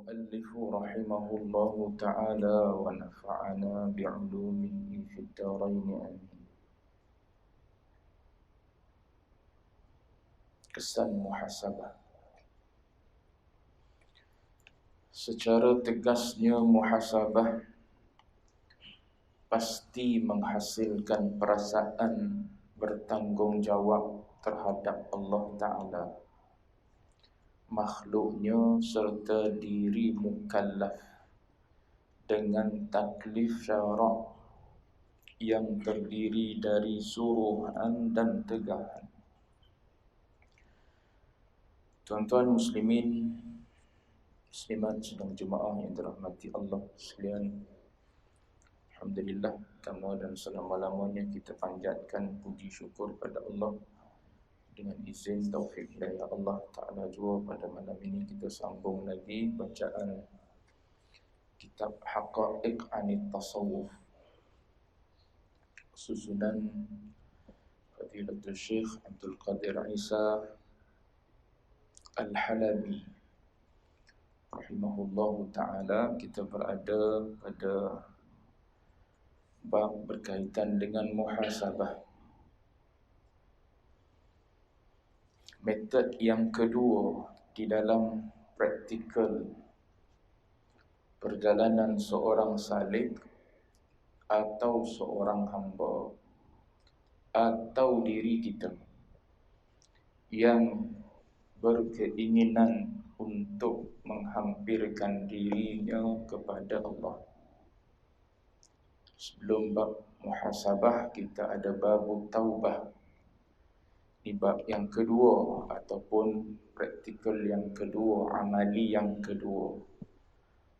المؤلف رحمه الله تعالى ونفعنا بعلومه في الدارين آمين. Kesan muhasabah. Secara tegasnya muhasabah pasti menghasilkan perasaan bertanggungjawab terhadap Allah Ta'ala, makhluknya serta diri mukallaf dengan taklif syarak yang terdiri dari suruhan dan tegahan. Tuan-tuan muslimin, muslimat sedang jemaah yang dirahmati Allah sekalian, alhamdulillah, pertama dan selama-lamanya kita panjatkan puji syukur pada Allah. Dengan izin taufik hidayah Allah Ta'ala juga pada malam ini kita sambung lagi bacaan kitab Haqa'iq Anit Tasawuf, susunan Fadilatul Syekh Abdul Qadir Isa Al-Halabi rahimahullahu ta'ala. Kita berada pada bab berkaitan dengan muhasabah. Metod yang kedua di dalam praktikal perjalanan seorang salik atau seorang hamba atau diri kita yang berkeinginan untuk menghampirkan dirinya kepada Allah. Sebelum bab muhasabah kita ada bab taubah. Di bab yang kedua ataupun praktikal yang kedua, amali yang kedua,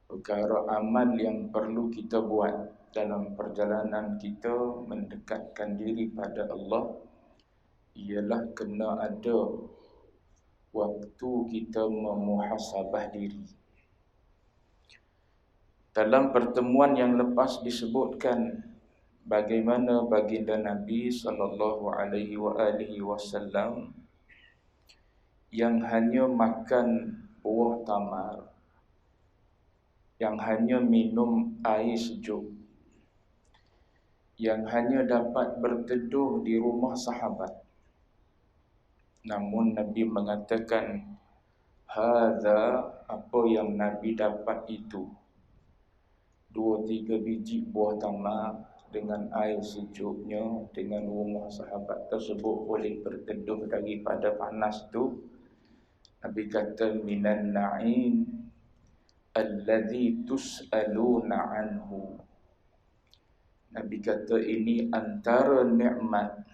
perkara amal yang perlu kita buat dalam perjalanan kita mendekatkan diri pada Allah ialah kena ada waktu kita memuhasabah diri. Dalam pertemuan yang lepas disebutkan bagaimana baginda Nabi sallallahu alaihi wasallam yang hanya makan buah tamar, yang hanya minum air sejuk, yang hanya dapat berteduh di rumah sahabat. Namun Nabi mengatakan, hadza, apa yang Nabi dapat itu, 2-3 biji buah tamar dengan air sejuknya, dengan rumah sahabat tersebut boleh berteduh daripada panas tu. Nabi kata, minan na'im alladhi tus'aluna anhu. Nabi kata ini antara nikmat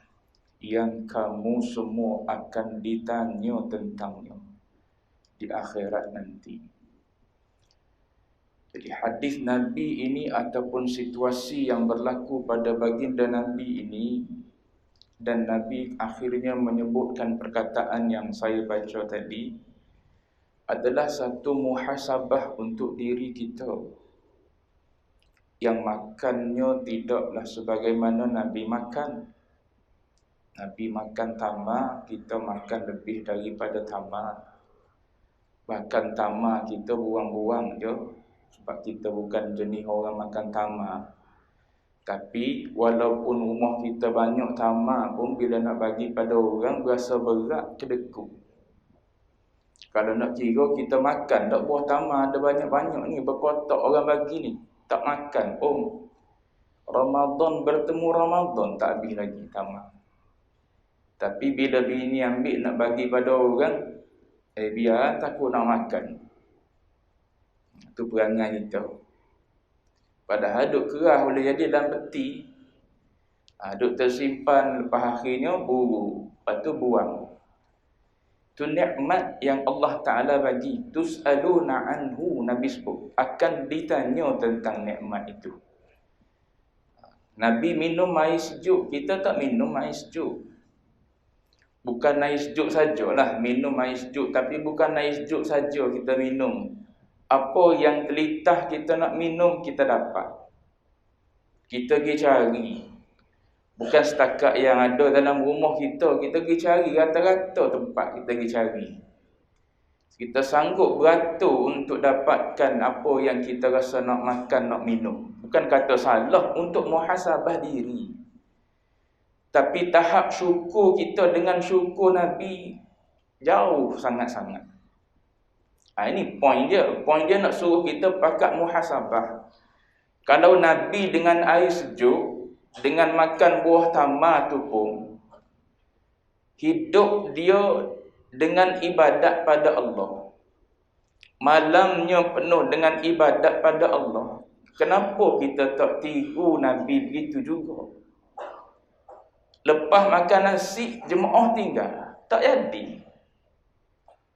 yang kamu semua akan ditanya tentangnya di akhirat nanti. Jadi hadis Nabi ini ataupun situasi yang berlaku pada baginda Nabi ini, dan Nabi akhirnya menyebutkan perkataan yang saya baca tadi, adalah satu muhasabah untuk diri kita, yang makannya tidaklah sebagaimana Nabi makan. Nabi makan tamar, kita makan lebih daripada tamar. Bahkan tamar kita buang-buang je, sebab kita bukan jenis orang makan tamar. Tapi walaupun rumah kita banyak tamar pun, bila nak bagi pada orang berasa berat kedekut. Kalau nak kira kita makan tak buah tamar ada banyak-banyak ni, berkotak orang bagi ni, tak makan. Ramadan bertemu Ramadan tak habis lagi tamar. Tapi bila bini ambil nak bagi pada orang, biar takut nak makan. Itu perangai kita. Padahal duk kerah boleh jadi dalam peti, duk tersimpan, lepas akhirnya buru, lepas tu buang. Itu nikmat yang Allah Ta'ala bagi. Tus'aluna anhu, Nabi sebut, akan ditanya tentang nikmat itu. Nabi minum air sejuk, kita tak minum air sejuk. Bukan air sejuk sajalah minum air sejuk, tapi bukan air sejuk saja kita minum. Apa yang telitah kita nak minum, kita dapat. Kita pergi cari. Bukan setakat yang ada dalam rumah kita, kita pergi cari rata-rata tempat kita pergi cari. Kita sanggup beratur untuk dapatkan apa yang kita rasa nak makan, nak minum. Bukan kata salah untuk muhasabah diri. Tapi tahap syukur kita dengan syukur Nabi jauh sangat-sangat. Ini poin dia. Poin dia nak suruh kita pakat muhasabah. Kalau Nabi dengan air sejuk, dengan makan buah tamar tu pun, hidup dia dengan ibadat pada Allah. Malamnya penuh dengan ibadat pada Allah. Kenapa kita tak tiru Nabi begitu juga? Lepas makan nasi, jemaah tinggal. Tak jadi.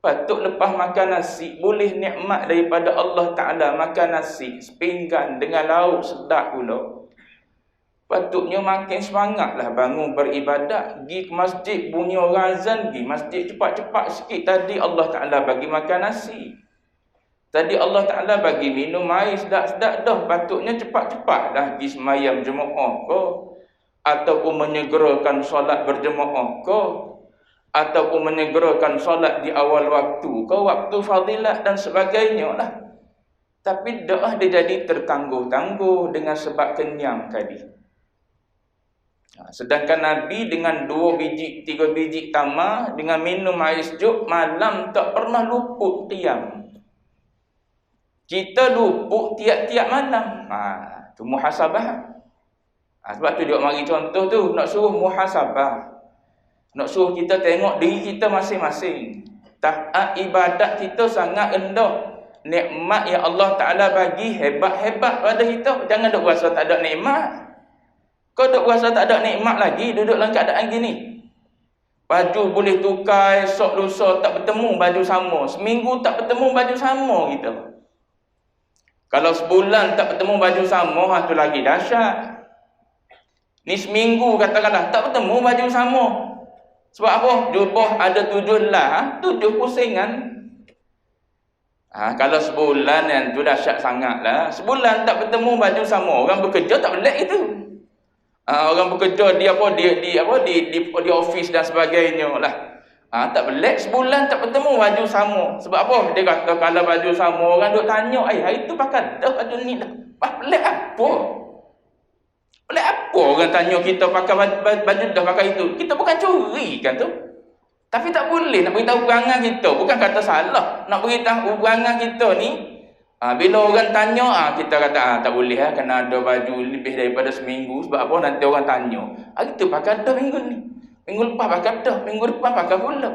Patut lepas makan nasi, boleh nikmat daripada Allah Ta'ala makan nasi, sepinggan dengan lauk sedap pula. Patutnya makin semangatlah bangun beribadat. Pergi ke masjid, bunyi orang azan, pergi masjid cepat-cepat sikit. Tadi Allah Ta'ala bagi makan nasi. Tadi Allah Ta'ala bagi minum air sedap-sedap dah. Patutnya cepat-cepat dah pergi semayam jemaah ke, ataupun menyegerakan solat berjemaah ke, ataupun menyegerakan solat di awal waktu ke, waktu fadilat dan sebagainya lah. Tapi dah dia jadi tertangguh-tangguh dengan sebab kenyang tadi. Sedangkan Nabi dengan 2 biji, 3 biji tamar, dengan minum air sejuk, malam tak pernah luput qiyam. Kita luput tiap-tiap malam. Tu muhasabah. Sebab tu dia mari contoh tu, nak suruh muhasabah. Nak suruh kita tengok diri kita masing-masing. Taat ibadat kita sangat rendah. Nikmat yang Allah Ta'ala bagi hebat-hebat pada kita. Jangan duk rasa tak ada nikmat. Kau duk rasa tak ada nikmat lagi, duduk dalam keadaan gini. Baju boleh tukar, esok lusa tak bertemu baju sama. Seminggu tak bertemu baju sama kita. Kalau sebulan tak bertemu baju sama, tu lagi dahsyat. Ni seminggu katakanlah tak bertemu baju sama. Sebab apa? Jubah ada 7 lah, 7 pusingan. Kalau sebulan yang tu dahsyat sangat lah. Sebulan tak bertemu baju sama, orang bekerja tak pelik itu. Orang bekerja di office dan sebagainya lah. Tak pelik sebulan tak bertemu baju sama. Sebab apa? Dia kata kalau baju sama, orang duk tanya, hari tu pakai dah baju ni dah. Pelik apa? Pelik apa orang tanya kita pakai baju dah pakai itu? Kita bukan curi kan tu. Tapi tak boleh nak beritahu perangai kita. Bukan kata salah. Nak beritahu perangai kita ni, bila orang tanya, kita kata tak boleh kena ada baju lebih daripada seminggu. Sebab apa? Nanti orang tanya, kita pakai dah minggu ni, minggu lepas pakai dah, minggu depan pakai pula.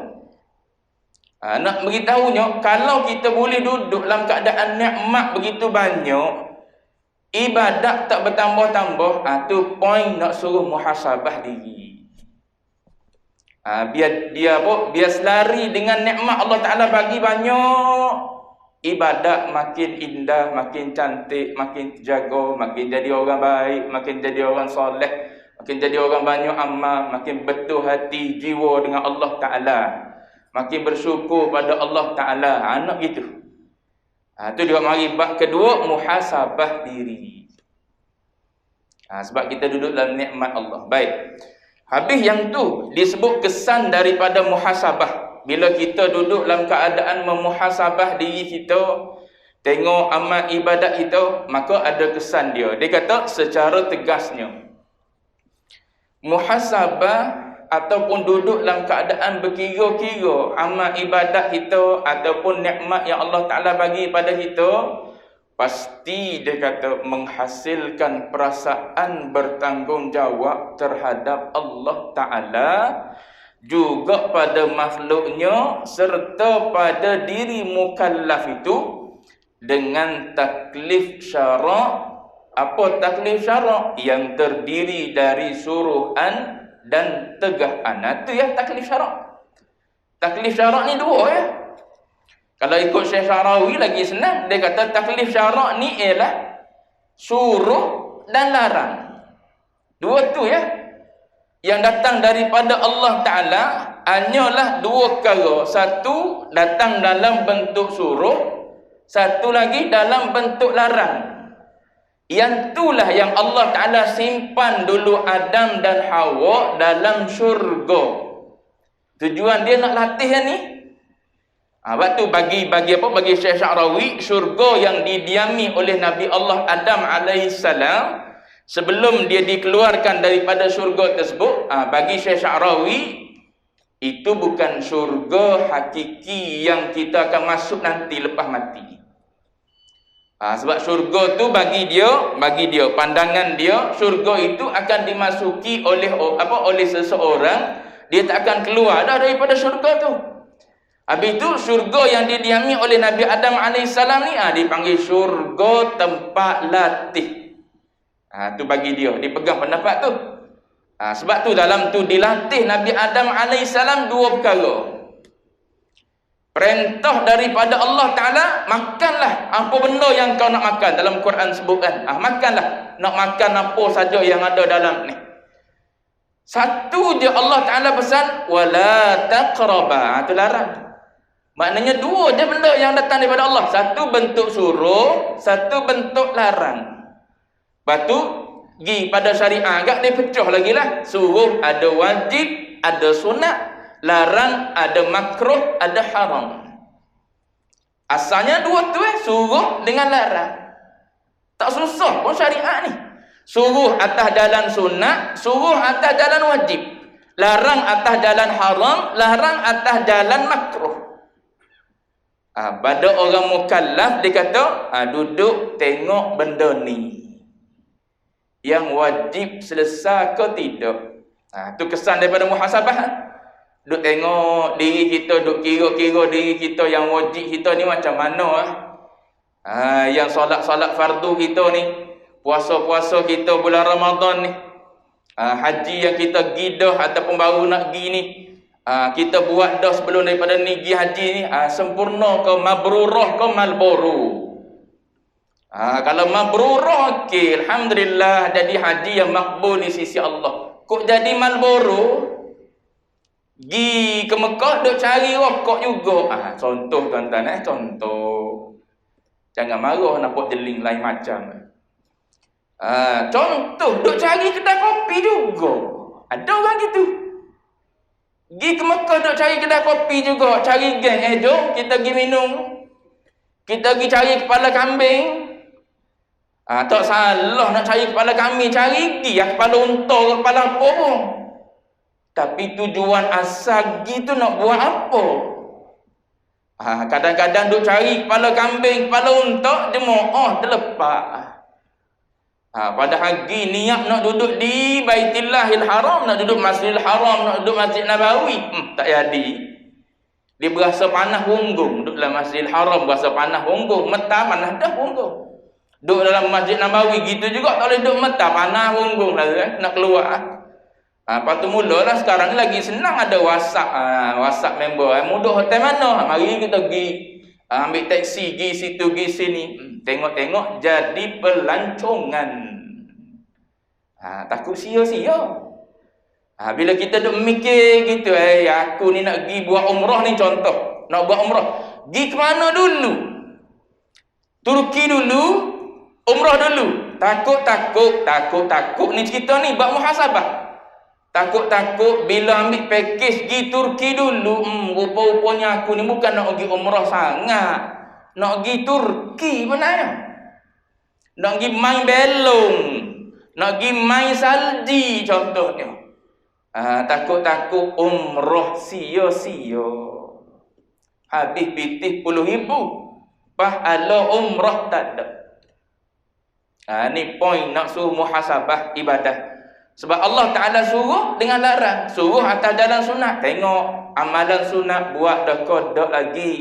Nak beritahunya, kalau kita boleh duduk dalam keadaan nikmat begitu banyak, ibadat tak bertambah-tambah, tu poin nak suruh muhasabah diri. Biar selari dengan nikmat Allah Ta'ala bagi banyak. Ibadat makin indah, makin cantik, makin jaga, makin jadi orang baik, makin jadi orang soleh, makin jadi orang banyak amal, makin betul hati jiwa dengan Allah Ta'ala, makin bersyukur pada Allah Ta'ala. Nak gitu. Tu dia mari bab kedua, muhasabah diri. Sebab kita duduk dalam nikmat Allah. Baik. Habis yang tu disebut kesan daripada muhasabah. Bila kita duduk dalam keadaan memuhasabah diri kita, tengok amal ibadat kita, maka ada kesan dia. Dia kata secara tegasnya, muhasabah ataupun duduk dalam keadaan berkira-kira amal ibadat kita ataupun nikmat yang Allah Ta'ala bagi pada kita, pasti dia kata menghasilkan perasaan bertanggungjawab terhadap Allah Ta'ala, juga pada makhluknya serta pada diri mukallaf itu dengan taklif syarak. Apa taklif syarak? Yang terdiri dari suruhan dan tegahan. Itu ya taklif syarak. Taklif syarak ni 2 ya. Kalau ikut Syekh Syarawi lagi senang, dia kata taklif syarak ni ialah suruh dan larang. 2 tu ya. Yang datang daripada Allah Ta'ala hanyalah 2 perkara. Satu datang dalam bentuk suruh, satu lagi dalam bentuk larang. Yang itulah yang Allah Ta'ala simpan dulu Adam dan Hawa dalam syurga. Tujuan dia nak latih yang ni. Waktu bagi Syekh Sya'rawi, syurga yang didiami oleh Nabi Allah Adam alaihissalam sebelum dia dikeluarkan daripada syurga tersebut, bagi Syekh Sya'rawi itu bukan syurga hakiki yang kita akan masuk nanti lepas mati. Sebab syurga tu bagi dia pandangan dia, syurga itu akan dimasuki oleh seseorang, dia tak akan keluar dah daripada syurga tu. Habis itu syurga yang didiami oleh Nabi Adam alaihissalam ni dipanggil syurga tempat latih. Tu bagi dia pegang pendapat tu. Sebab tu dalam tu dilatih Nabi Adam alaihissalam dua perkara. Perintah daripada Allah Ta'ala, makanlah apa benda yang kau nak makan. Dalam Quran sebutkan, makanlah. Nak makan apa saja yang ada dalam ni. Satu je Allah Ta'ala pesan, wala taqraba. Itu larang. Maknanya dua je benda yang datang daripada Allah. Satu bentuk suruh, satu bentuk larang. Lepas tu, pergi pada syariah agak dia pecah lagi lah. Suruh ada wajib, ada sunat. Larang ada makruh, ada haram. Asalnya dua tu suruh dengan larang. Tak susah pun syariat ni. Suruh atas jalan sunat, suruh atas jalan wajib. Larang atas jalan haram, larang atas jalan makruh. Pada orang mukallaf dia kata, duduk tengok benda ni yang wajib selesai ke tidak. Tu kesan daripada muhasabah. Duk tengok diri kita, duk kira-kira diri kita yang wajib kita ni macam mana. Yang solat-solat fardu kita ni, puasa-puasa kita bulan Ramadan ni, haji yang kita pergi dah ataupun baru nak pergi ni, kita buat dah sebelum daripada ni pergi haji ni, sempurna ke, mabrurah ke, malburu. Kalau mabrurah, okey, alhamdulillah, jadi haji yang makbul di sisi Allah. Kok jadi malburu? Gi ke Mekah duk cari rokok juga. Contoh tuan-tuan, contoh. Jangan marah nampak jeling lain macam. Contoh duk cari kedai kopi juga. Ada orang gitu. Gi ke Mekah duk cari kedai kopi juga, cari geng, jom kita pergi minum. Kita pergi cari kepala kambing. Tak salah nak cari kepala kambing, cari pergi kepala unta, kepala apa pun. Tapi tujuan asal gitu nak buat apa? Kadang-kadang duk cari kepala kambing, kepala unta, jemaah terlepas. Pada hari niat nak duduk di Baitillahil Haram, nak duduk Masjidil Haram, nak duduk Masjid Nabawi, tak jadi. Dia berasa panah punggung, duduk dalam Masjidil Haram berasa panah punggung, meta panah dah punggung. Duduk dalam Masjid Nabawi gitu juga tak boleh duduk meta panah punggung lah, nak keluar. Lepas tu mulalah sekarang ni lagi senang ada WhatsApp member. Mudah hotel mana? Mari kita pergi ambil taksi, pergi situ, pergi sini. Tengok-tengok jadi pelancongan. Takut sia-sia. Bila kita duk mikir gitu, aku ni nak pergi buat umrah ni contoh. Nak buat umrah. Pergi ke mana dulu? Turki dulu, umrah dulu. Takut ni cerita ni bab muhasabah. Takut bila ambil package pergi Turki dulu, rupa-rupanya aku ni bukan nak pergi umrah sangat, nak pergi Turki benar. Nak pergi main belong, nak pergi main salji contohnya. Takut umrah sia-sia, habis pitih 10,000, pahala umrah tak ada. Ni point nak suruh muhasabah ibadah. Sebab Allah Ta'ala suruh dengan larang. Suruh atas jalan sunat. Tengok amalan sunat buat dah ke tak lagi.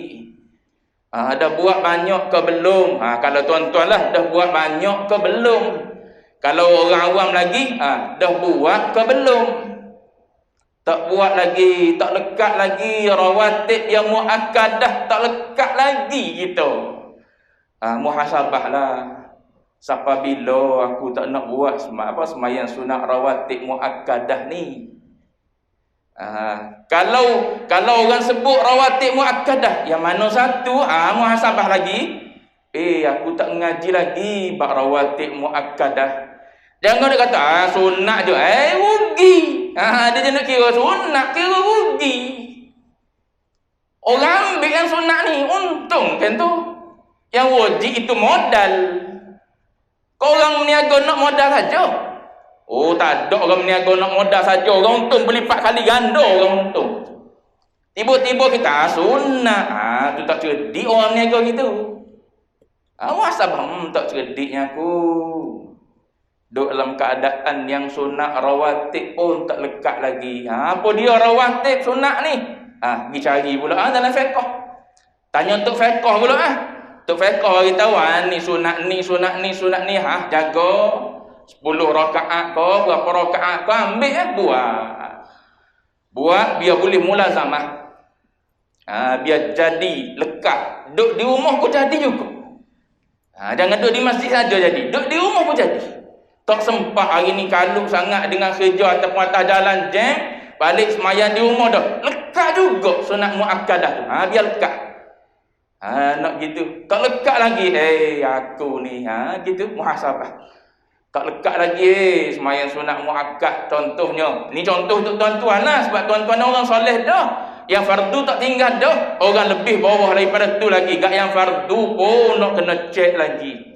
Dah buat banyak ke belum? Kalau tuan-tuan lah dah buat banyak ke belum? Kalau orang awam lagi, dah buat ke belum? Tak buat lagi, tak lekat lagi. Rawatib yang muakkadah tak lekat lagi gitu. Muhasabah lah. Sampai bila aku tak nak buat sembahyang sunat rawatib muakkadah ni. Kalau orang sebut rawatib muakkadah, yang mana satu? Muhasabah lagi. Aku tak mengaji lagi bab rawatib muakkadah. Jangan dia kata sunat je, rugi. Dia je nak kira sunat, kira rugi. Orang ambil yang sunat ni, untung kan tu. Yang wajib itu modal. Kau orang meniaga nak modal saja. Oh, tak ada orang meniaga nak modal saja. Orang untung berlipat kali ganda orang untung. Tiba-tiba kita sunat. Tu tak cerdik orang meniaga gitu. Wasabah, tak cerdiknya aku. Duduk dalam keadaan yang sunat rawatib pun tak lekat lagi. Apa dia rawatib sunat ni? Pergi cari pula dalam fiqh. Tanya Tok fiqh pula Tok fiqh bagi tahu ni sunat ni, sunat ni, sunat ni. Jaga 10 rakaat kau, berapa rakaat kau ambil buat biar boleh mulazamah. Biar jadi lekat. Duduk di rumah pun jadi juga. Jangan duduk di masjid saja jadi. Duduk di rumah pun jadi. Tak sempat hari ni kaluk sangat dengan kerja ataupun atas jalan jam, balik semayang di rumah dah. Lekat juga sunat muakkadah tu. Biar lekat. Nak gitu. Tak lekat lagi. Aku ni. Gitu. Muhasabah. Tak lekat lagi. Semayang sunat muakkad. Contohnya. Ni contoh untuk tuan-tuan lah. Sebab tuan-tuan orang soleh dah. Yang fardu tak tinggal dah. Orang lebih bawah daripada tu lagi. Gak yang fardu pun nak kena cek lagi.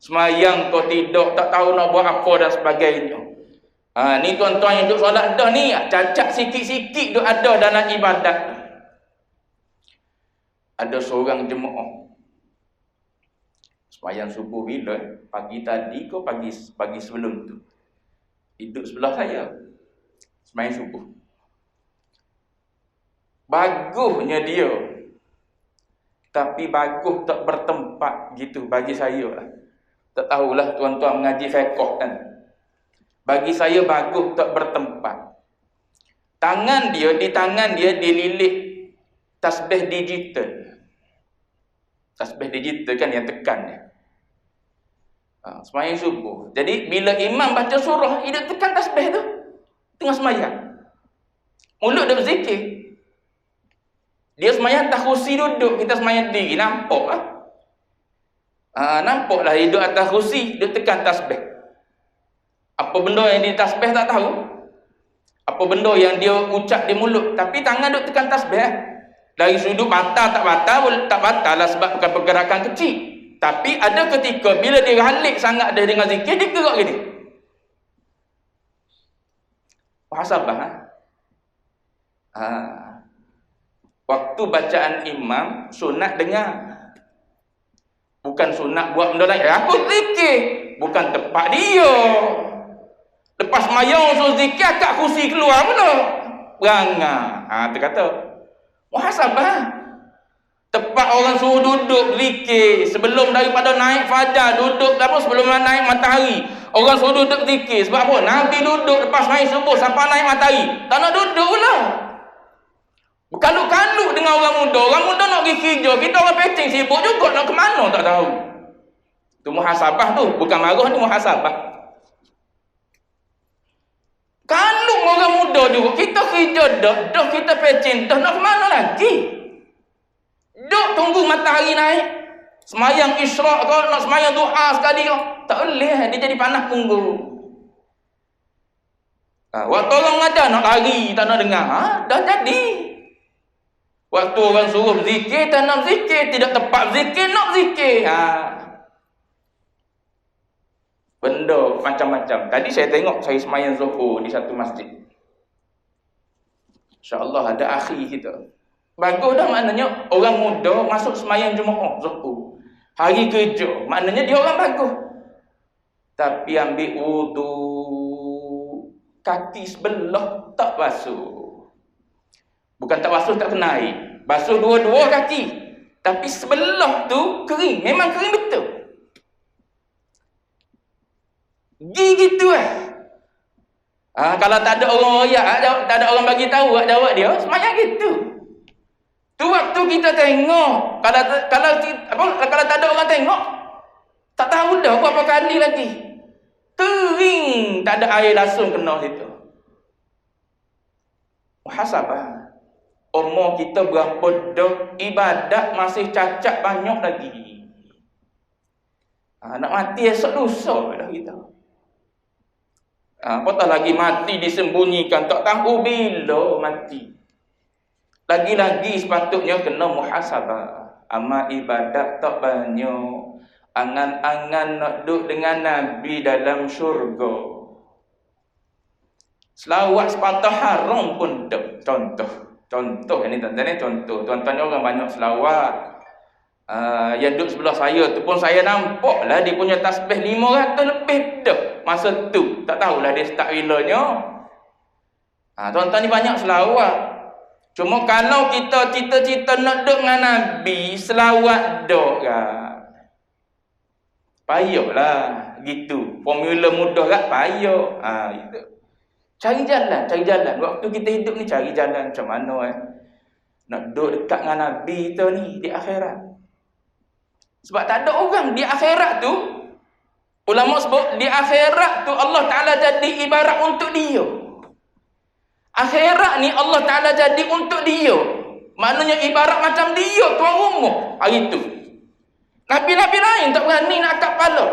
Semayang kau tidak, tak tahu nak buat apa dan sebagainya. Ni tuan-tuan yang duduk solat dah ni, cacat sikit-sikit duduk ada dalam ibadat. Ada seorang jemaah semayang subuh bila? Pagi tadi ke pagi sebelum tu? Duduk sebelah saya semayang subuh. Bagusnya dia, tapi bagus tak bertempat gitu bagi saya lah. Tak tahulah tuan-tuan mengaji fiqh kan. Bagi saya bagus tak bertempat. Di tangan dia dililit tasbih digital. Tasbih digital kan yang tekan dia. Semayang subuh. Jadi bila imam baca surah, dia tekan tasbih tu tengah semayang. Mulut dia berzikir. Dia semayang tak kursi duduk, kita semayang diri. Nampak lah. Nampaklah dia duduk atas kursi, dia tekan tasbih. Apa benda yang dia tasbih tak tahu. Apa benda yang dia ucap di mulut, tapi tangan duduk tekan tasbih. Dari sudut batal tak batal lah sebab bukan pergerakan kecil. Tapi ada ketika bila dia halik sangat dia dengan zikir, dia gerak gini. Muhasabah. Waktu bacaan imam, sunat dengar. Bukan sunat buat benda lain. Aku zikir. Bukan tepat dia. Lepas mayang suruh zikir, akak kursi keluar pula. Perangai. Dia kata, muhasabah. Tepat orang suruh duduk zikir. Sebelum daripada naik fajar, duduk sebelum naik matahari. Orang suruh duduk zikir. Sebab apa? Nabi duduk lepas naik subuh sampai naik matahari. Tak nak duduk pula. Berkaluk-kaluk dengan orang muda. Orang muda nak pergi kerja. Kita orang pecing sibuk juga. Nak ke mana tak tahu. Itu muhasabah tu. Bukan marah ni, muhasabah. Kaluk orang muda juga. Kita kerja dah kita pecing. Dah nak ke mana lagi? Duk tunggu matahari naik. Semayang isyraq kau. Nak semayang duha sekali kau. Tak boleh. Dia jadi panas punggung. Waktu orang mengajar nak lari. Tak nak dengar. Dah jadi. Waktu orang suruh zikir, tak nak zikir. Tidak tepat zikir, nak zikir. Benda macam-macam. Tadi saya tengok, saya semayang zuhur di satu masjid. InsyaAllah ada akhi kita. Bagus dah maknanya, orang muda masuk semayang Jumaat zuhur. Hari kerja, maknanya dia orang bagus. Tapi ambil wudu, kaki sebelah tak basuh. Bukan tak basuh tak kena air. Basuh dua-dua kaki. Tapi sebelah tu kering. Memang kering betul. Gitu kalau tak ada orang royak, tak ada orang bagi tahu jawab dia, semayang gitu. Tu waktu kita tengok. Kalau tak ada orang tengok, tak tahu dah berapa kali lagi. Kering. Tak ada air langsung kena situ. Muhasabah. Umur kita berapa dah, ibadat masih cacat banyak lagi. Nak mati esok dosa dah kita. Apatah lagi mati disembunyikan, tak tahu bila mati. Lagi-lagi sepatutnya kena muhasabah. Amal ibadat tak banyak. Angan-angan nak duduk dengan Nabi dalam syurga. Selawat sepatah haram pun tak. Contoh ini tuan-tuan, contoh. Tuan-tuan orang banyak selawat. Yang duduk sebelah saya tu pun saya nampak lah dia punya tasbih 500 lebih dah. Masa tu tak tahulah dia start bilanya. Tuan-tuan ni banyak selawat. Cuma kalau kita cita-cita nak duduk dengan Nabi, selawat duk kan. Payahlah gitu. Formula mudah kan payah. Itu. Cari jalan. Waktu kita hidup ni cari jalan macam mana nak duduk dekat dengan Nabi kita ni di akhirat. Sebab tak ada orang di akhirat tu, ulama sebut di akhirat tu Allah Ta'ala jadi ibarat untuk dia. Akhirat ni Allah Ta'ala jadi untuk dia. Maknanya ibarat macam dia tuan rumah hari tu. Nabi-nabi lain tak berani nak angkat kepala.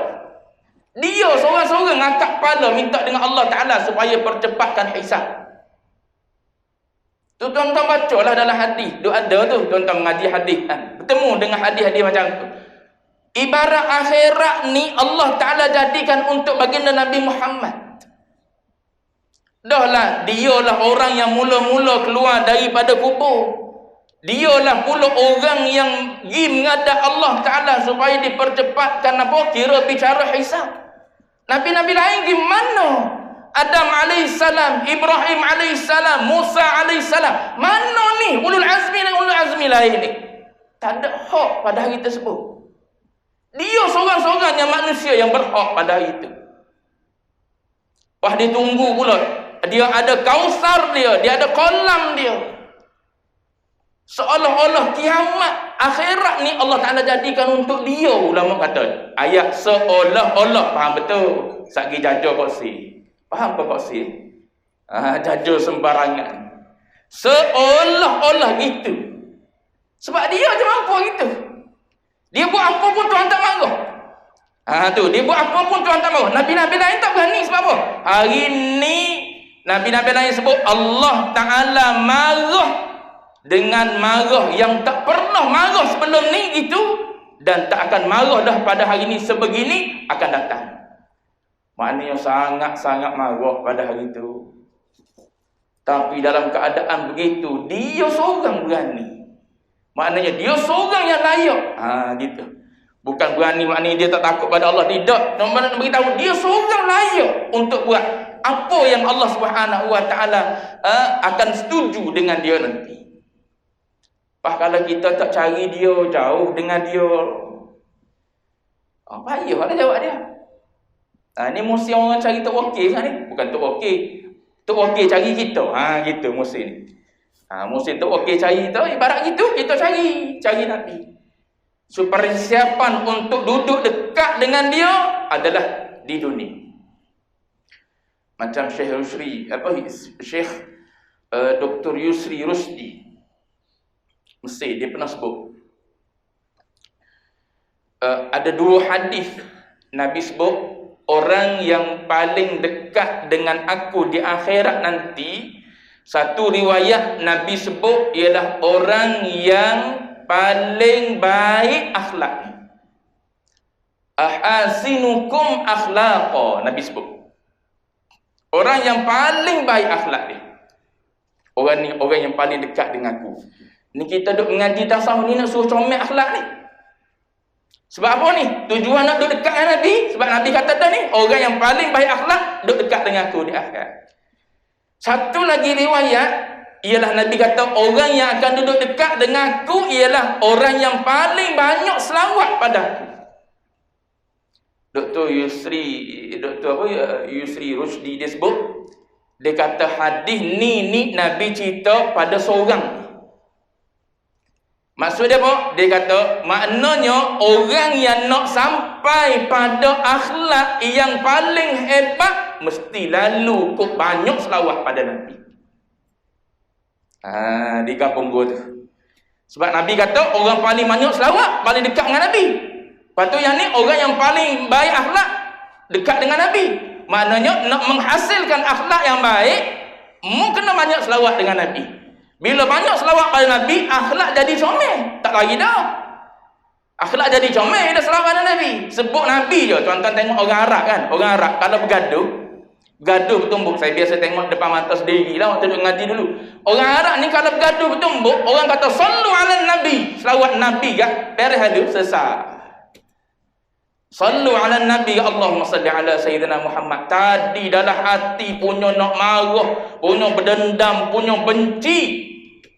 Dia seorang-seorang angkat kepala minta dengan Allah Ta'ala supaya percepatkan hisab. Tu tuan-tuan bacalah dalam hadis. Dia ada tu tuan-tuan mengaji hadis kan. Bertemu dengan hadis-hadis macam tu. Ibarat akhirat ni Allah Ta'ala jadikan untuk baginda Nabi Muhammad. Dahlah, dialah orang yang mula-mula keluar daripada kubur. Dialah pula orang yang pergi menghadap Allah Ta'ala supaya dipercepatkan apa? Kira bicara hisab. Nabi-nabi lain gimana? Adam alaihissalam, Ibrahim alaihissalam, Musa alaihissalam. Mana ni ulul azmi dan ulul azmi lain ni? Tak ada hak pada hari tersebut. Dia seorang-seorangnya manusia yang berhak pada hari itu. Wah, dia tunggu pula. Dia ada kausar dia ada kolam dia. Seolah-olah kiamat akhirat ni Allah Ta'ala jadikan untuk dia. Ulama kata ayat seolah-olah. Faham betul? Sagi jajah koksi. Faham ke koksi? Jajah sembarangan. Seolah-olah gitu. Sebab dia je mampu gitu. Dia buat apa pun Tuhan tak marah. Dia buat apa pun Tuhan tak marah. Nabi-nabi lain tak berani sebab apa? Hari ni Nabi-nabi lain sebut Allah Ta'ala marah dengan marah yang tak pernah marah sebelum ni gitu, dan tak akan marah dah pada hari ni sebegini akan datang. Maknanya sangat-sangat marah pada hari itu. Tapi dalam keadaan begitu, dia seorang berani. Maknanya dia seorang yang layak. Gitu. Bukan berani maknanya dia tak takut pada Allah. Tidak. Nak beritahu dia seorang layak untuk buat apa yang Allah Subhanahu Wa Taala akan setuju dengan dia nanti. Kalau kita tak cari dia, jauh dengan dia, payahlah jawab dia. Ni mesti orang cari tok wakil kan ni. Bukan tok wakil. Tok wakil cari kita. Gitu mesti ni. Mesti tok wakil cari kita. Ibarat gitu, kita cari Nabi. Supaya persiapan untuk duduk dekat dengan dia adalah di dunia. Macam Syekh Dr. Yusri Rusdi Mesir, dia pernah sebut ada dua hadis Nabi sebut orang yang paling dekat dengan aku di akhirat nanti. Satu riwayat Nabi sebut ialah orang yang paling baik akhlak. Ahasinukum akhlaqa, Nabi sebut. Orang yang paling baik akhlak dia. Orang ni orang yang paling dekat dengan aku. Ni kita duk mengaji tasawuf ni nak suruh comel akhlak ni. Sebab apa ni? Tujuan nak duduk dekat dengan Nabi. Sebab Nabi kata dah ni, orang yang paling baik akhlak duduk dekat dengan aku di akhirat. Satu lagi riwayat ialah Nabi kata orang yang akan duduk dekat dengan aku ialah orang yang paling banyak selawat pada aku. Dr. Yusri Rusdi dia sebut, dia kata hadis ni Nabi cerita pada seorang. Maksud dia apa? Dia kata maknanya orang yang nak sampai pada akhlak yang paling hebat mesti lalu kok banyak selawat pada Nabi. Di kampung gua tu. Sebab Nabi kata orang paling banyak selawat paling dekat dengan Nabi. Lepas tu yang ni orang yang paling baik akhlak dekat dengan Nabi. Maknanya nak menghasilkan akhlak yang baik, kena banyak selawat dengan Nabi. Bila banyak selawat pada Nabi, akhlak jadi comel. Tak lagi dah. Akhlak jadi comel dah selawat pada Nabi. Sebut Nabi je. Tuan-tuan tengok orang Arab kan. Orang Arab kalau bergaduh bertumbuk. Saya biasa tengok depan mata sendiri lah waktu duduk ngaji dulu. Orang Arab ni kalau bergaduh bertumbuk, orang kata sallu ala Nabi. Selawat Nabi kan. Beres hadu, selesai. Sallu ala Nabi, Allahumma salli ala Sayyidina Muhammad. Tadi dalam hati punya nak marah, punya berdendam, punya benci.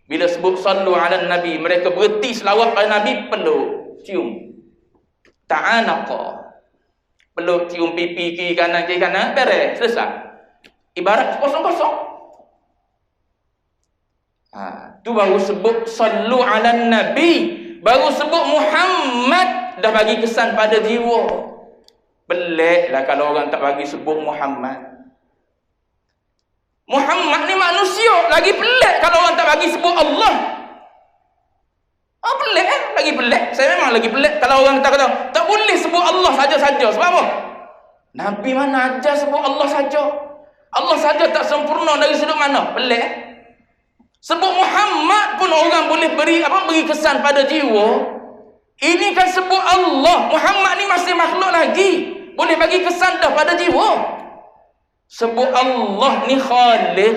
Bila sebut sallu ala Nabi, mereka berhenti selawat pada Nabi, peluk, cium. Ta'anaqa. Peluk, cium pipi kiri kanan, beres, selesai. Ibarat kosong-kosong. Tu baru sebut sallu ala Nabi. Baru sebut Muhammad, dah bagi kesan pada jiwa. Peliklah kalau orang tak bagi sebut Muhammad. Muhammad ni manusia, lagi pelik kalau orang tak bagi sebut Allah. Pelik lagi pelik. Saya memang lagi pelik kalau orang kata tak boleh sebut Allah saja-saja. Sebab apa? Nabi mana ajar sebut Allah saja. Allah saja tak sempurna dari sudut mana? Pelik. Sebut Muhammad pun orang boleh beri kesan pada jiwa. Ini kan sebut Allah. Muhammad ni masih makhluk lagi, boleh bagi kesan dah pada jiwa. Sebut Allah ni Khaliq,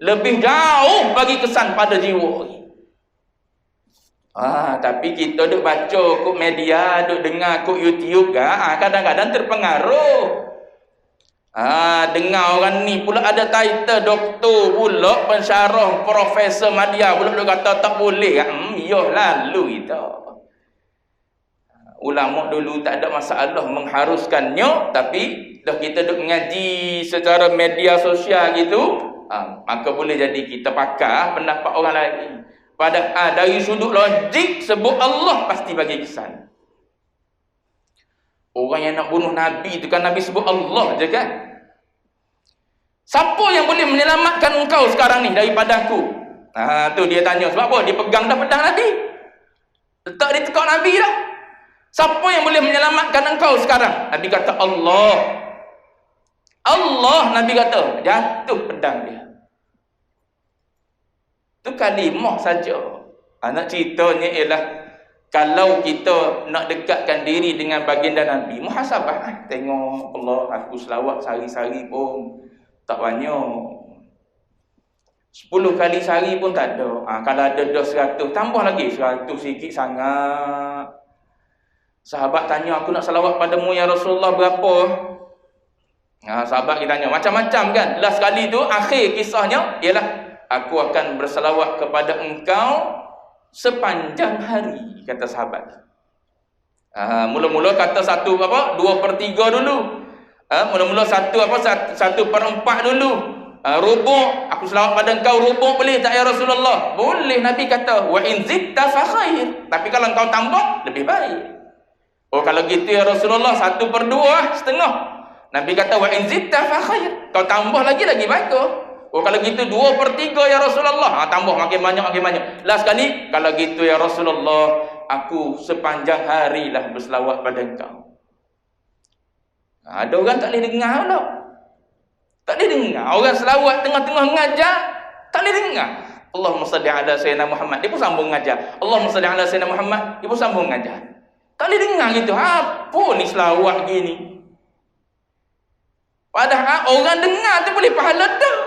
lebih jauh bagi kesan pada jiwa. Tapi kita duk baca kut media, duk dengar kut YouTube kadang-kadang terpengaruh. Dengar orang ni pula ada title doktor pula, pensyarah, profesor media pula duk kata tak boleh. Iyalah lalu kita. Ulama dulu tak ada masalah mengharuskannya, tapi dah kita duk mengaji secara media sosial gitu, maka boleh jadi kita pakai pendapat orang lain. Padahal dari sudut logik, sebut Allah pasti bagi kesan. Orang yang nak bunuh Nabi itu kan Nabi sebut Allah je kan. Siapa yang boleh menyelamatkan engkau sekarang ni daripada aku? Tu dia tanya. Sebab apa? Dia pegang dah pedang Nabi, letak di tekak Nabi dah. Siapa yang boleh menyelamatkan engkau sekarang? Nabi kata Allah. Allah, Nabi kata. Jatuh pedang dia. Itu kalimah saja. Nak ceritanya ialah kalau kita nak dekatkan diri dengan baginda Nabi, muhasabah. Tengok Allah, aku selawat sehari-hari pun tak banyak. 10 kali sehari pun tak ada. Kalau ada dah 100, tambah lagi 100 sikit sangat. Sahabat tanya, aku nak salawat padamu ya Rasulullah berapa? Sahabat kita tanya, macam-macam kan. Last kali tu, akhir kisahnya ialah aku akan bersalawat kepada engkau sepanjang hari, kata sahabat. Mula-mula kata 2/3 dulu. Mula-mula 1/4 dulu. Rubuk, aku selawat pada engkau rubuk boleh tak ya Rasulullah? Boleh. Nabi kata, wa in zitta fa khair. Tapi kalau engkau tambah, lebih baik. Kalau gitu ya Rasulullah 1/2, setengah. Nabi kata wa in zitta fa khair. Kau tambah lagi bagus. Kalau gitu 2/3 ya Rasulullah. Tambah makin banyak. Last kali, kalau gitu ya Rasulullah, aku sepanjang hari lah berselawat pada engkau. Ada orang tak boleh dengar pula. Tak boleh dengar. Orang selawat tengah-tengah mengajar, tak boleh dengar. Allahumma salli ala Sayyidina Muhammad, dia pun sambung mengajar. Allahumma salli ala Sayyidina Muhammad, dia pun sambung mengajar. Tak boleh dengar gitu. Apa ni selawat gini? Padahal orang dengar tu boleh pahala dah.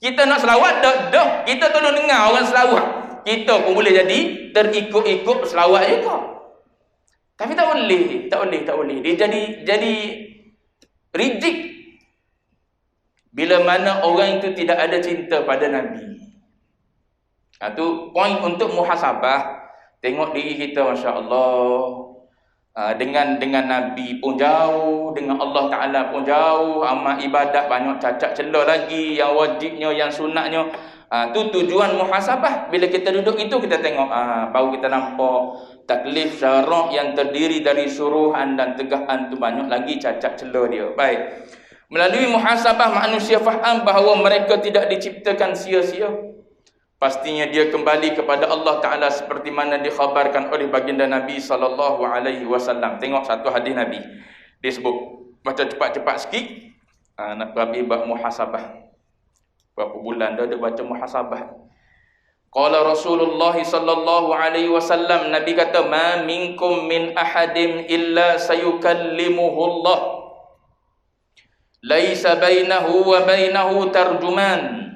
Kita nak selawat dah. Kita tolong dengar orang selawat, kita pun boleh jadi terikut-ikut selawat juga. Tapi tak boleh. Dia jadi rigid. Bila mana orang itu tidak ada cinta pada Nabi. Itu poin untuk muhasabah. Tengok diri kita, Masya Allah. Dengan Nabi pun jauh, dengan Allah Ta'ala pun jauh. Amal ibadat banyak cacat celah lagi, yang wajibnya, yang sunatnya. Itu tujuan muhasabah. Bila kita duduk itu, kita tengok, baru kita nampak taklif syarak yang terdiri dari suruhan dan tegahan tu banyak lagi cacat celah dia. Baik. Melalui muhasabah, manusia faham bahawa mereka tidak diciptakan sia-sia. Pastinya dia kembali kepada Allah Ta'ala seperti mana dikhabarkan oleh baginda Nabi SAW. Tengok satu hadis Nabi. Dia sebut, baca cepat-cepat sikit. Nak Nabi buat muhasabah. Berapa bulan dah dia baca muhasabah. Qala Rasulullah sallallahu alaihi wasallam, Nabi kata, ma minkum min ahadin illa sayukallimuhu Allah, laisa bainahu wa bainahu tarjuman,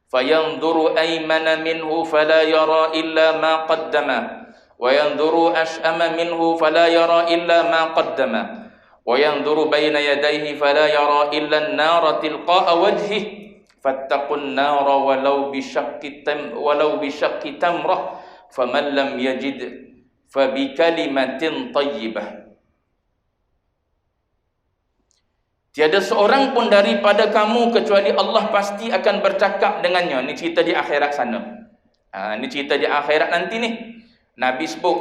fayanzuru aymana minhu fala yara illa ma qaddama, wa yanzuru ash'ama minhu fala yara illa ma qaddama, wa yanzuru bayna yadayhi fala yara illa an-nara tilqa'a wajhihi, fattaqun nara walau bisyaqqi tamrah, faman lam yajid fa bi kalimatin thayyibah. Tiada seorang pun daripada kamu kecuali Allah pasti akan bercakap dengannya. Ini cerita di akhirat sana. Ini cerita di akhirat nanti ni. Nabi sebut,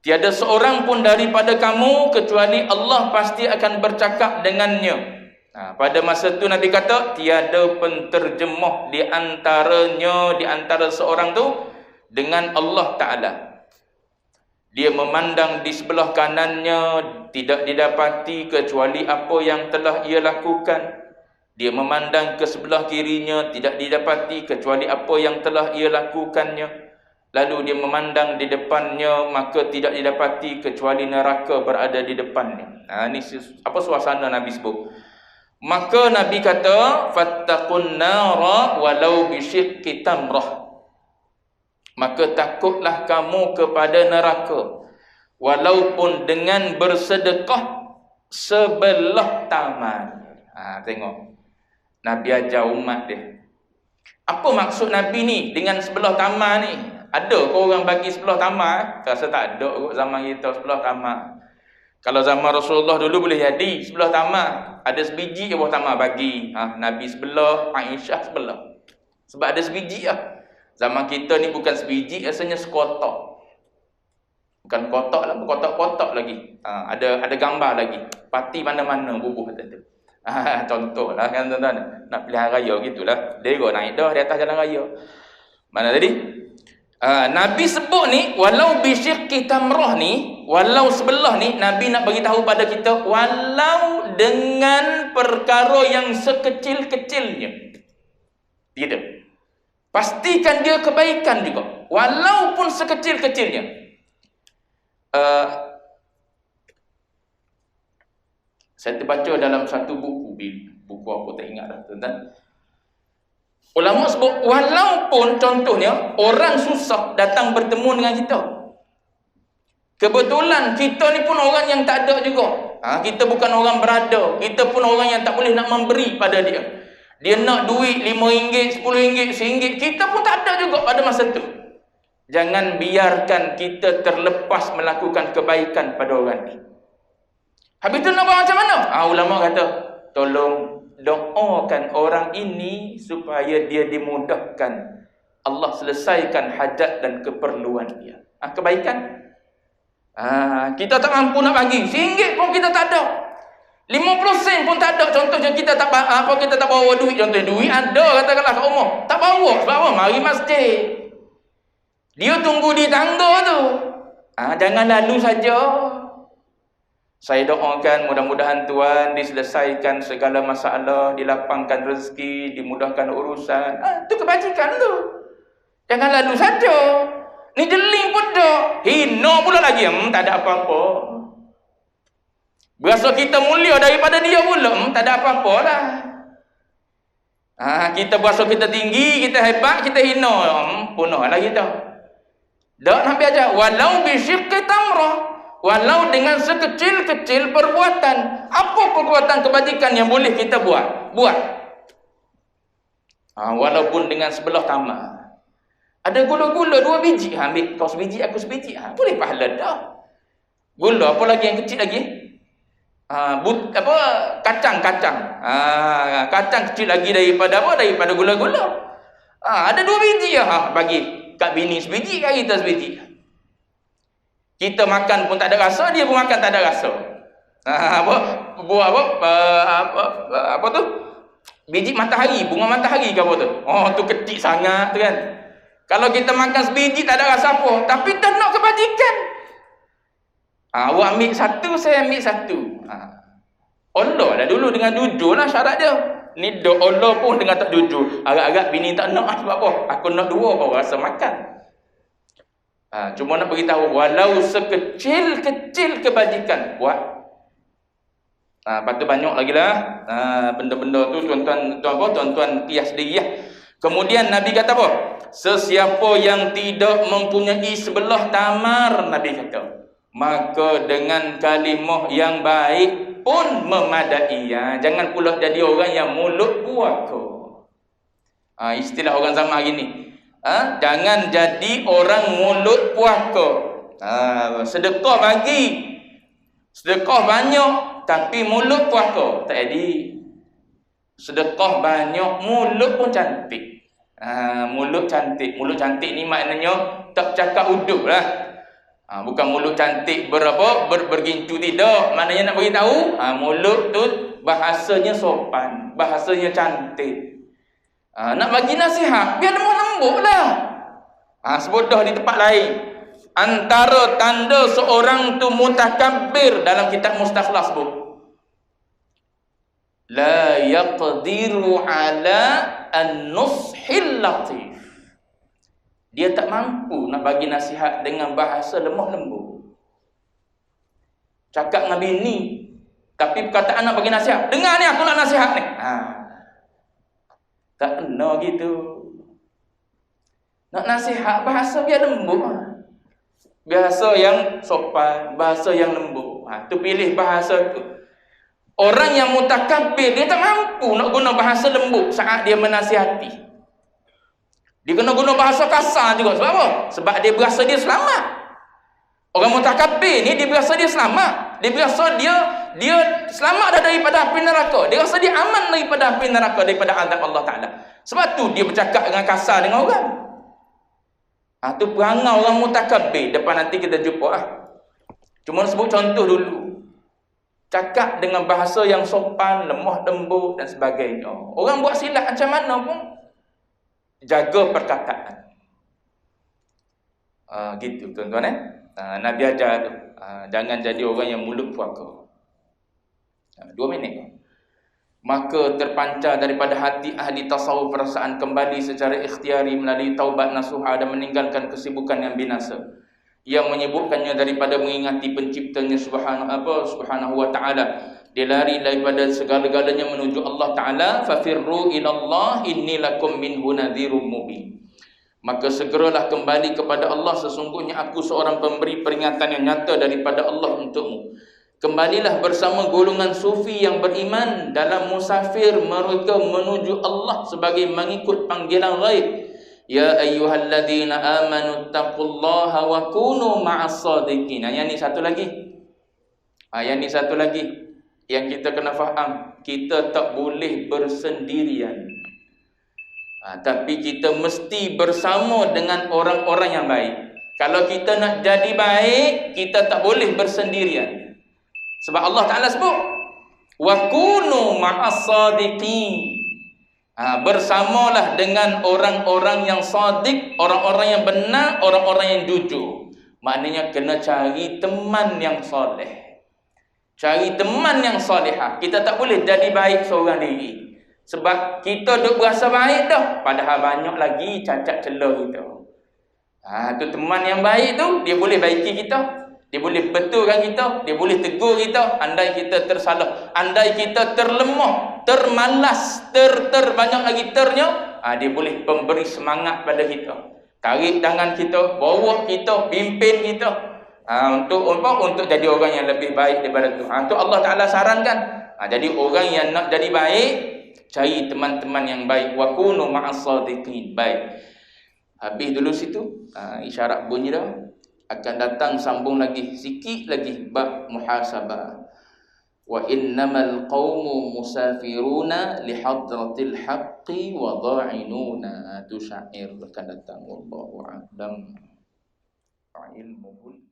tiada seorang pun daripada kamu kecuali Allah pasti akan bercakap dengannya. Pada masa tu Nabi kata, tiada penterjemah di antara seorang tu dengan Allah Ta'ala. Dia memandang di sebelah kanannya, tidak didapati kecuali apa yang telah ia lakukan. Dia memandang ke sebelah kirinya, tidak didapati kecuali apa yang telah ia lakukannya. Lalu dia memandang di depannya, maka tidak didapati kecuali neraka berada di depannya. Ini apa suasana Nabi sebut. Maka Nabi kata, fattaqun nara walau bisyiqqi tamrah. Maka takutlah kamu kepada neraka, walaupun dengan bersedekah sebelah taman. Tengok, Nabi ajar umat dia. Apa maksud Nabi ni dengan sebelah taman ni? Ada ke orang bagi sebelah taman? Rasa tak ada kot zaman kita sebelah taman. Kalau zaman Rasulullah dulu boleh jadi sebelah taman, ada sebiji ke bawah taman bagi. Nabi sebelah, Aisyah sebelah. Sebab ada sebiji lah. Zaman kita ni bukan sebiji, rasanya sekotak. Bukan kotak lah, kotak-kotak lagi. Ada gambar lagi. Parti mana-mana bubuh kata tu. Contoh lah kan tuan-tuan. Nak pilihan raya gitulah. Dia naik dah di atas jalan raya. Mana tadi? Nabi sebut ni, walau bisyiqqi tamrah ni, walau sebelah ni, Nabi nak bagi tahu pada kita, walau dengan perkara yang sekecil-kecilnya. Tidak. Pastikan dia kebaikan juga, walaupun sekecil-kecilnya. Saya terbaca dalam satu buku apa tak ingat dah tuan-tuan. Ulama sebut, walaupun contohnya orang susah datang bertemu dengan kita. Kebetulan kita ni pun orang yang tak ada juga. Kita bukan orang berada. Kita pun orang yang tak boleh nak memberi pada dia. Dia nak duit RM5, RM10, RM1. Kita pun tak ada juga pada masa tu. Jangan biarkan kita terlepas melakukan kebaikan pada orang ni. Habis tu nak buat macam mana? Ulama kata, tolong doakan orang ini supaya dia dimudahkan. Allah selesaikan hajat dan keperluan dia. Kebaikan. Kita tak mampu nak bagi. RM1 pun kita tak ada. 50 sen pun tak ada. Contohnya kita tak bawa duit. Contohnya duit ada katakanlah kat rumah. Tak bawa. Sebab apa? Mari masjid. Dia tunggu di tangga tu. Jangan lalu saja. Saya doakan mudah-mudahan Tuhan diselesaikan segala masalah, dilapangkan rezeki, dimudahkan urusan. Itu kebajikan tu. Jangan lalu saja. Ni jeling pun dah. Hina pula lagi. Tak ada apa-apa. Berasa kita mulia daripada dia pula. Tak ada apa-apa lah. Kita berasa kita tinggi, kita hebat, kita hina. Punah lah kita. Tak Nabi ajar. Walau bisyiqqi tamrah. Walau dengan sekecil-kecil perbuatan. Apa perbuatan kebajikan yang boleh kita buat? Walaupun dengan sebelah tamak. Ada gula-gula 2 biji. Ambil kau sebiji, aku sebiji. Boleh pahala dah. Gula, apa lagi yang kecil lagi? Kacang. Kacang kecil lagi daripada apa? Daripada gula-gula. Ada 2 biji. Bagi kat bini sebiji, kat kita sebiji. Kita makan pun tak ada rasa, dia pun makan tak ada rasa. Apa tu? Biji matahari, bunga matahari ke apa tu? Tu kecil sangat tu kan. Kalau kita makan sebiji tak ada rasa apa, tapi dah nak kebajikan. Awak ambil satu, saya ambil satu. Allah dah dulu dengan jujur lah syarat dia. Ni dok Allah pun dengan tak jujur. Agak-agak bini tak nak sebab apa? Aku nak dua baru rasa makan. Cuma nak beritahu, walau sekecil-kecil kebajikan buat. Lepas tu banyak lagi lah benda-benda tu tuan-tuan kias diri lah. Kemudian Nabi kata apa? Sesiapa yang tidak mempunyai sebelah tamar, Nabi kata, maka dengan kalimah yang baik pun memadai. Jangan pula jadi orang yang mulut puaka. Istilah orang zaman hari ni. Jangan jadi orang mulut puaka. Sedekah bagi, sedekah banyak, tapi mulut puaka tak jadi. Sedekah banyak, mulut pun cantik. Mulut cantik. Mulut cantik ni maknanya tak cakap uduk lah. Bukan mulut cantik bergintu, tidak. Maknanya nak beritahu, mulut tu bahasanya sopan, bahasanya cantik. Nak bagi nasihat, biar lembut lah. Sebodoh di tempat lain. Antara tanda seorang tu mutakabbir dalam kitab Mustakhlas bu, la yaqdiru ala an-nushil latif. Dia tak mampu nak bagi nasihat dengan bahasa lemah lembut. Cakap dengan bini, tapi perkataan nak bagi nasihat, dengar ni aku nak nasihat ni. Tak kena gitu. Nak nasihat bahasa biar lembut. Bahasa yang sopan, bahasa yang lembut. Tu pilih bahasa tu. Orang yang mutakabbir, dia tak mampu nak guna bahasa lembut saat dia menasihati. Dia kena guna bahasa kasar juga. Sebab apa? Sebab dia berasa dia selamat. Orang mutakabbir ni dia berasa dia selamat. Dia berasa dia selamat dah daripada api neraka. Dia rasa dia aman daripada api neraka, daripada azab Allah Ta'ala. Sebab tu dia bercakap dengan kasar dengan orang. Tu perangai orang mutakabbir. Depan nanti kita jumpa Cuma sebut contoh dulu. Cakap dengan bahasa yang sopan, lemah lembut dan sebagainya. Orang buat silap macam mana pun jaga perkataan. Gitu tuan-tuan Nabi ajar tu. Jangan jadi orang yang mulut puaka. 2 minit. Maka terpancar daripada hati ahli tasawuf perasaan kembali secara ikhtiari melalui taubat nasuha dan meninggalkan kesibukan yang binasa. Ia menyebutkannya daripada mengingati penciptanya subhanahu wa ta'ala. Dia lari daripada segala-galanya menuju Allah Ta'ala. Fafirru ilallah inni lakum minhu nadhirum mubin. Maka segeralah kembali kepada Allah. Sesungguhnya aku seorang pemberi peringatan yang nyata daripada Allah untukmu. Kembalilah bersama golongan sufi yang beriman dalam musafir mereka menuju Allah sebagai mengikut panggilan ghaib. Ya ayyuhalladzina amanu taqullaha wa kunu ma'as sadiqin. Yang ni satu lagi. Yang kita kena faham, kita tak boleh bersendirian. Tapi kita mesti bersama dengan orang-orang yang baik. Kalau kita nak jadi baik, kita tak boleh bersendirian. Sebab Allah Ta'ala sebut, wa kunu ma'as sadiqin. Bersamalah dengan orang-orang yang sadiq, orang-orang yang benar, orang-orang yang jujur. Maknanya kena cari teman yang soleh. Cari teman yang solehah. Kita tak boleh jadi baik seorang diri. Sebab kita duk berasa baik dah, padahal banyak lagi cacat celah kita. Tu teman yang baik tu, dia boleh baiki kita. Dia boleh betulkan kita, dia boleh tegur kita andai kita tersalah, andai kita terlemah, termalas, banyak lagi ternya, dia boleh memberi semangat pada kita. Tarik tangan kita, bawa kita, pimpin kita untuk jadi orang yang lebih baik daripada tu. Itu Allah Ta'ala sarankan. Jadi orang yang nak jadi baik, cari teman-teman yang baik. Wa kunu ma'as sadiqin. Baik. Habis dulu situ, isyarat bunyi dah. Akan datang sambung lagi sikit lagi bab muhasabah. Wa innamal qaumu musafiruna li hadratil haqqi wa dha'inuna. Tu syair akan datang. Wallahu a'lam. Ilmuhul